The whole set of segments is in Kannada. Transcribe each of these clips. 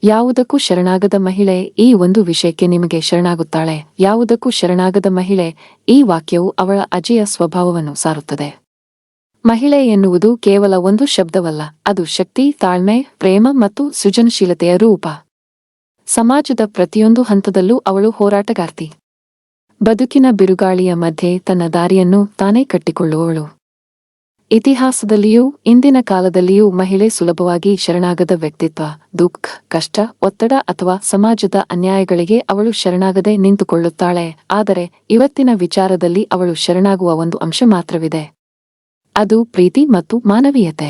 ಯಾವುದಕ್ಕೂ ಶರಣಾಗದ ಮಹಿಳೆ ಈ ಒಂದು ವಿಷಯಕ್ಕೆ ನಿಮಗೆ ಶರಣಾಗುತ್ತಾಳೆ. ಯಾವುದಕ್ಕೂ ಶರಣಾಗದ ಮಹಿಳೆ ಈ ವಾಕ್ಯವು ಅವಳ ಅಜೇಯ ಸ್ವಭಾವವನ್ನು ಸಾರುತ್ತದೆ. ಮಹಿಳೆ ಎನ್ನುವುದು ಕೇವಲ ಒಂದು ಶಬ್ದವಲ್ಲ, ಅದು ಶಕ್ತಿ, ತಾಳ್ಮೆ, ಪ್ರೇಮ ಮತ್ತು ಸೃಜನಶೀಲತೆಯ ರೂಪ. ಸಮಾಜದ ಪ್ರತಿಯೊಂದು ಹಂತದಲ್ಲೂ ಅವಳು ಹೋರಾಟಗಾರ್ತಿ. ಬದುಕಿನ ಬಿರುಗಾಳಿಯ ಮಧ್ಯೆ ತನ್ನ ದಾರಿಯನ್ನು ತಾನೇ ಕಟ್ಟಿಕೊಳ್ಳುವವಳು. ಇತಿಹಾಸದಲ್ಲಿಯೂ ಇಂದಿನ ಕಾಲದಲ್ಲಿಯೂ ಮಹಿಳೆ ಸುಲಭವಾಗಿ ಶರಣಾಗದ ವ್ಯಕ್ತಿತ್ವ. ದುಃಖ, ಕಷ್ಟ, ಒತ್ತಡ ಅಥವಾ ಸಮಾಜದ ಅನ್ಯಾಯಗಳಿಗೆ ಅವಳು ಶರಣಾಗದೆ ನಿಂತುಕೊಳ್ಳುತ್ತಾಳೆ. ಆದರೆ ಇವತ್ತಿನ ವಿಚಾರದಲ್ಲಿ ಅವಳು ಶರಣಾಗುವ ಒಂದು ಅಂಶ ಮಾತ್ರವಿದೆ. ಅದು ಪ್ರೀತಿ ಮತ್ತು ಮಾನವೀಯತೆ.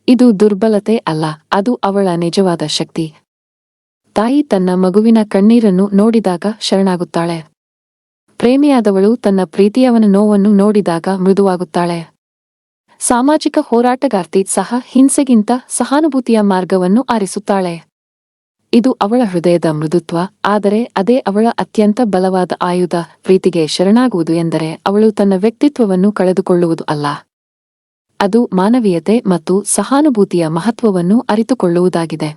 ಇದು ದುರ್ಬಲತೆ ಅಲ್ಲ, ಅದು ಅವಳ ನಿಜವಾದ ಶಕ್ತಿ. ತಾಯಿ ತನ್ನ ಮಗುವಿನ ಕಣ್ಣೀರನ್ನು ನೋಡಿದಾಗ ಶರಣಾಗುತ್ತಾಳೆ. ಪ್ರೇಮಿಯಾದವಳು ತನ್ನ ಪ್ರೀತಿಯವನ ನೋವನ್ನು ನೋಡಿದಾಗ ಮೃದುವಾಗುತ್ತಾಳೆ. ಸಾಮಾಜಿಕ ಹೋರಾಟಗಾರ್ತಿ ಸಹ ಹಿಂಸೆಗಿಂತ ಸಹಾನುಭೂತಿಯ ಮಾರ್ಗವನ್ನು ಆರಿಸುತ್ತಾಳೆ. ಇದು ಅವಳ ಹೃದಯದ ಮೃದುತ್ವ, ಆದರೆ ಅದೇ ಅವಳ ಅತ್ಯಂತ ಬಲವಾದ ಆಯುಧ. ಪ್ರೀತಿಗೆ ಶರಣಾಗುವುದು ಎಂದರೆ ಅವಳು ತನ್ನ ವ್ಯಕ್ತಿತ್ವವನ್ನು ಕಳೆದುಕೊಳ್ಳುವುದು ಅಲ್ಲ. ಅದು ಮಾನವೀಯತೆ ಮತ್ತು ಸಹಾನುಭೂತಿಯ ಮಹತ್ವವನ್ನು ಅರಿತುಕೊಳ್ಳುವುದಾಗಿದೆ.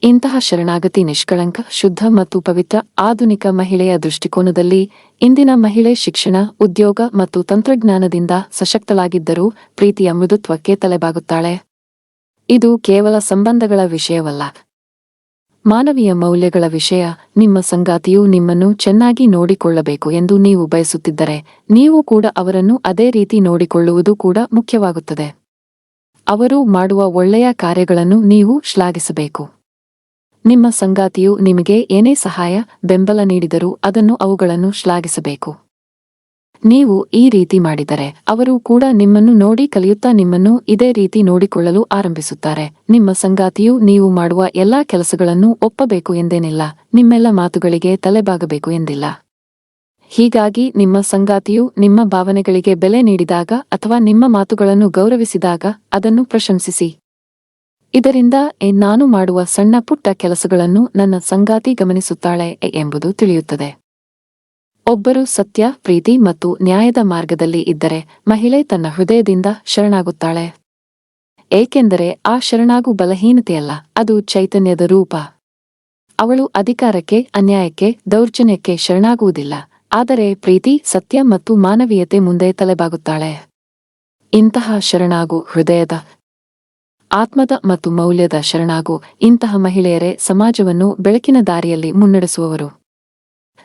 ಇಂತಹ ಶರಣಾಗತಿ ನಿಷ್ಕಳಂಕ, ಶುದ್ಧ ಮತ್ತು ಪವಿತ್ರ. ಆಧುನಿಕ ಮಹಿಳೆಯ ದೃಷ್ಟಿಕೋನದಲ್ಲಿ ಇಂದಿನ ಮಹಿಳೆ ಶಿಕ್ಷಣ, ಉದ್ಯೋಗ ಮತ್ತು ತಂತ್ರಜ್ಞಾನದಿಂದ ಸಶಕ್ತಳಾಗಿದ್ದರೂ ಪ್ರೀತಿಯ ಮೃದುತ್ವಕ್ಕೆ ತಲೆಬಾಗುತ್ತಾಳೆ. ಇದು ಕೇವಲ ಸಂಬಂಧಗಳ ವಿಷಯವಲ್ಲ, ಮಾನವೀಯ ಮೌಲ್ಯಗಳ ವಿಷಯ. ನಿಮ್ಮ ಸಂಗಾತಿಯು ನಿಮ್ಮನ್ನು ಚೆನ್ನಾಗಿ ನೋಡಿಕೊಳ್ಳಬೇಕು ಎಂದು ನೀವು ಬಯಸುತ್ತಿದ್ದರೆ, ನೀವು ಕೂಡ ಅವರನ್ನು ಅದೇ ರೀತಿ ನೋಡಿಕೊಳ್ಳುವುದು ಕೂಡ ಮುಖ್ಯವಾಗುತ್ತದೆ. ಅವರು ಮಾಡುವ ಒಳ್ಳೆಯ ಕಾರ್ಯಗಳನ್ನು ನೀವು ಶ್ಲಾಘಿಸಬೇಕು. ನಿಮ್ಮ ಸಂಗಾತಿಯು ನಿಮಗೆ ಏನೇ ಸಹಾಯ, ಬೆಂಬಲ ನೀಡಿದರೂ ಅವುಗಳನ್ನು ಶ್ಲಾಘಿಸಬೇಕು. ನೀವು ಈ ರೀತಿ ಮಾಡಿದರೆ ಅವರು ಕೂಡ ನಿಮ್ಮನ್ನು ನೋಡಿ ಕಲಿಯುತ್ತಾ ನಿಮ್ಮನ್ನು ಇದೇ ರೀತಿ ನೋಡಿಕೊಳ್ಳಲು ಆರಂಭಿಸುತ್ತಾರೆ. ನಿಮ್ಮ ಸಂಗಾತಿಯು ನೀವು ಮಾಡುವ ಎಲ್ಲಾ ಕೆಲಸಗಳನ್ನು ಒಪ್ಪಬೇಕು ಎಂದೇನಿಲ್ಲ, ನಿಮ್ಮೆಲ್ಲ ಮಾತುಗಳಿಗೆ ತಲೆಬಾಗಬೇಕು ಎಂದಿಲ್ಲ. ಹೀಗಾಗಿ ನಿಮ್ಮ ಸಂಗಾತಿಯು ನಿಮ್ಮ ಭಾವನೆಗಳಿಗೆ ಬೆಲೆ ನೀಡಿದಾಗ ಅಥವಾ ನಿಮ್ಮ ಮಾತುಗಳನ್ನು ಗೌರವಿಸಿದಾಗ ಅದನ್ನು ಪ್ರಶಂಸಿಸಿ. ಇದರಿಂದ ನಾನು ಮಾಡುವ ಸಣ್ಣ ಪುಟ್ಟ ಕೆಲಸಗಳನ್ನು ನನ್ನ ಸಂಗಾತಿ ಗಮನಿಸುತ್ತಾಳೆ ಎಂಬುದು ತಿಳಿಯುತ್ತದೆ. ಒಬ್ಬರು ಸತ್ಯ, ಪ್ರೀತಿ ಮತ್ತು ನ್ಯಾಯದ ಮಾರ್ಗದಲ್ಲಿ ಇದ್ದರೆ ಮಹಿಳೆ ತನ್ನ ಹೃದಯದಿಂದ ಶರಣಾಗುತ್ತಾಳೆ. ಏಕೆಂದರೆ ಆ ಶರಣಾಗು ಬಲಹೀನತೆಯಲ್ಲ, ಅದು ಚೈತನ್ಯದ ರೂಪ. ಅವಳು ಅಧಿಕಾರಕ್ಕೆ, ಅನ್ಯಾಯಕ್ಕೆ, ದೌರ್ಜನ್ಯಕ್ಕೆ ಶರಣಾಗುವುದಿಲ್ಲ, ಆದರೆ ಪ್ರೀತಿ, ಸತ್ಯ ಮತ್ತು ಮಾನವೀಯತೆ ಮುಂದೆ ತಲೆಬಾಗುತ್ತಾಳೆ. ಇಂತಹ ಶರಣಾಗು ಹೃದಯದ, ಆತ್ಮದ ಮತ್ತು ಮೌಲ್ಯದ ಶರಣಾಗು. ಇಂತಹ ಮಹಿಳೆಯರೇ ಸಮಾಜವನ್ನು ಬೆಳಕಿನ ದಾರಿಯಲ್ಲಿ ಮುನ್ನಡೆಸುವವರು.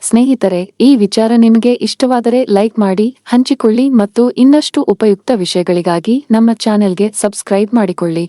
ಸ್ನೇಹಿತರೆ, ಈ ವಿಚಾರ ನಿಮಗೆ ಇಷ್ಟವಾದರೆ ಲೈಕ್ ಮಾಡಿ, ಹಂಚಿಕೊಳ್ಳಿ ಮತ್ತು ಇನ್ನಷ್ಟು ಉಪಯುಕ್ತ ವಿಷಯಗಳಿಗಾಗಿ ನಮ್ಮ ಚಾನೆಲ್ಗೆ ಸಬ್ಸ್ಕ್ರೈಬ್ ಮಾಡಿಕೊಳ್ಳಿ.